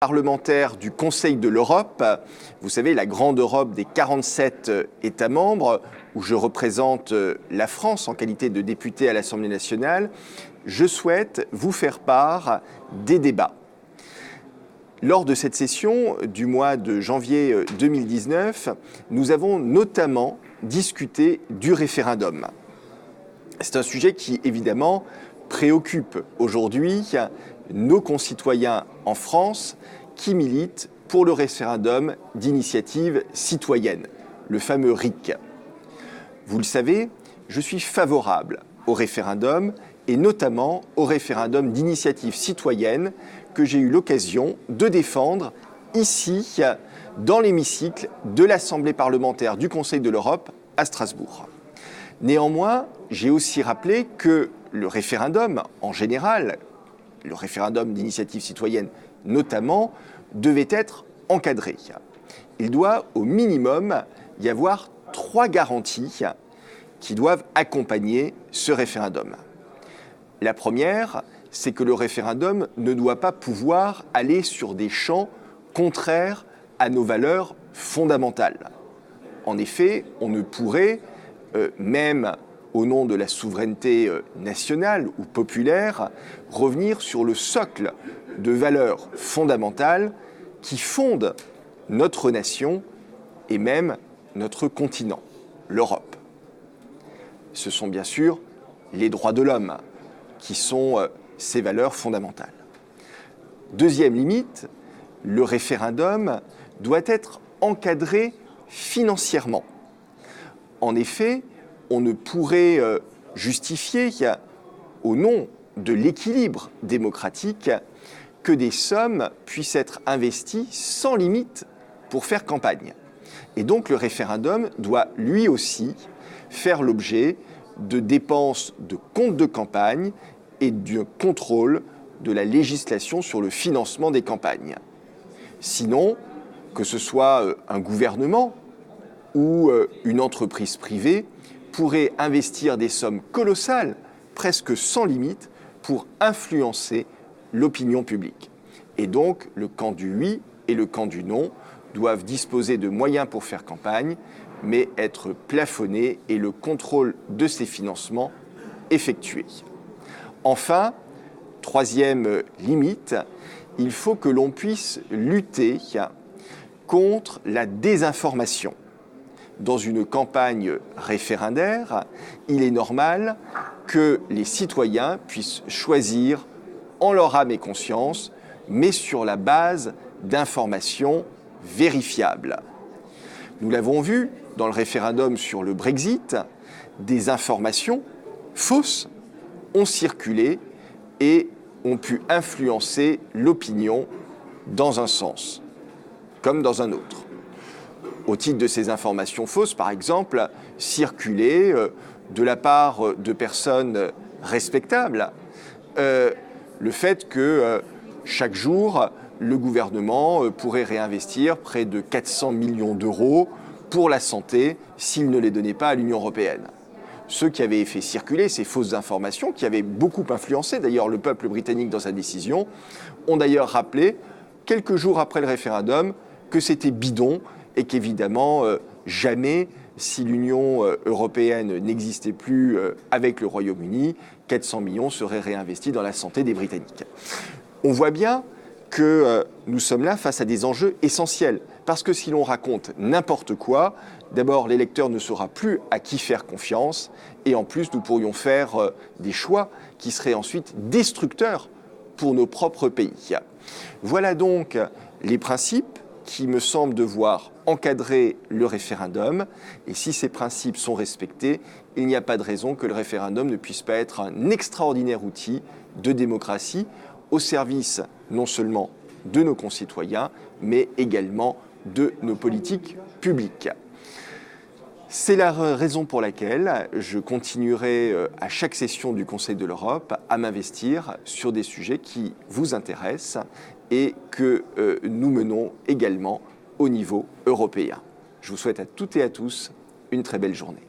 Parlementaire du Conseil de l'Europe, vous savez, la grande Europe des 47 États membres, où je représente la France en qualité de député à l'Assemblée nationale, je souhaite vous faire part des débats. Lors de cette session du mois de janvier 2019, nous avons notamment discuté du référendum. C'est un sujet qui, évidemment, préoccupe aujourd'hui nos concitoyens en France qui militent pour le référendum d'initiative citoyenne, le fameux RIC. Vous le savez, je suis favorable au référendum et notamment au référendum d'initiative citoyenne que j'ai eu l'occasion de défendre ici, dans l'hémicycle de l'Assemblée parlementaire du Conseil de l'Europe à Strasbourg. Néanmoins, j'ai aussi rappelé que le référendum, en général, le référendum d'initiative citoyenne notamment, devait être encadré. Il doit au minimum y avoir 3 garanties qui doivent accompagner ce référendum. La première, c'est que le référendum ne doit pas pouvoir aller sur des champs contraires à nos valeurs fondamentales. En effet, on ne pourrait, même au nom de la souveraineté nationale ou populaire, revenir sur le socle de valeurs fondamentales qui fondent notre nation et même notre continent, l'Europe. Ce sont bien sûr les droits de l'homme qui sont ces valeurs fondamentales. Deuxième limite, le référendum doit être encadré financièrement. En effet, on ne pourrait justifier, au nom de l'équilibre démocratique, que des sommes puissent être investies sans limite pour faire campagne. Et donc le référendum doit lui aussi faire l'objet de dépenses de compte de campagne et du contrôle de la législation sur le financement des campagnes. Sinon, que ce soit un gouvernement ou une entreprise privée, pourrait investir des sommes colossales, presque sans limite, pour influencer l'opinion publique. Et donc, le camp du oui et le camp du non doivent disposer de moyens pour faire campagne, mais être plafonnés et le contrôle de ces financements effectué. Enfin, troisième limite, il faut que l'on puisse lutter contre la désinformation. Dans une campagne référendaire, il est normal que les citoyens puissent choisir en leur âme et conscience, mais sur la base d'informations vérifiables. Nous l'avons vu dans le référendum sur le Brexit, des informations fausses ont circulé et ont pu influencer l'opinion dans un sens, comme dans un autre. Au titre de ces informations fausses, par exemple, circuler de la part de personnes respectables, le fait que chaque jour, le gouvernement pourrait réinvestir près de 400 millions d'euros pour la santé s'il ne les donnait pas à l'Union européenne. Ceux qui avaient fait circuler ces fausses informations, qui avaient beaucoup influencé d'ailleurs le peuple britannique dans sa décision, ont d'ailleurs rappelé, quelques jours après le référendum, que c'était bidon et qu'évidemment, jamais, si l'Union européenne n'existait plus avec le Royaume-Uni, 400 millions seraient réinvestis dans la santé des Britanniques. On voit bien que nous sommes là face à des enjeux essentiels. Parce que si l'on raconte n'importe quoi, d'abord, l'électeur ne saura plus à qui faire confiance, et en plus, nous pourrions faire des choix qui seraient ensuite destructeurs pour nos propres pays. Voilà donc les principes qui me semblent devoir encadrer le référendum. Et si ces principes sont respectés, il n'y a pas de raison que le référendum ne puisse pas être un extraordinaire outil de démocratie au service non seulement de nos concitoyens, mais également de nos politiques publiques. C'est la raison pour laquelle je continuerai à chaque session du Conseil de l'Europe à m'investir sur des sujets qui vous intéressent et que nous menons également au niveau européen. Je vous souhaite à toutes et à tous une très belle journée.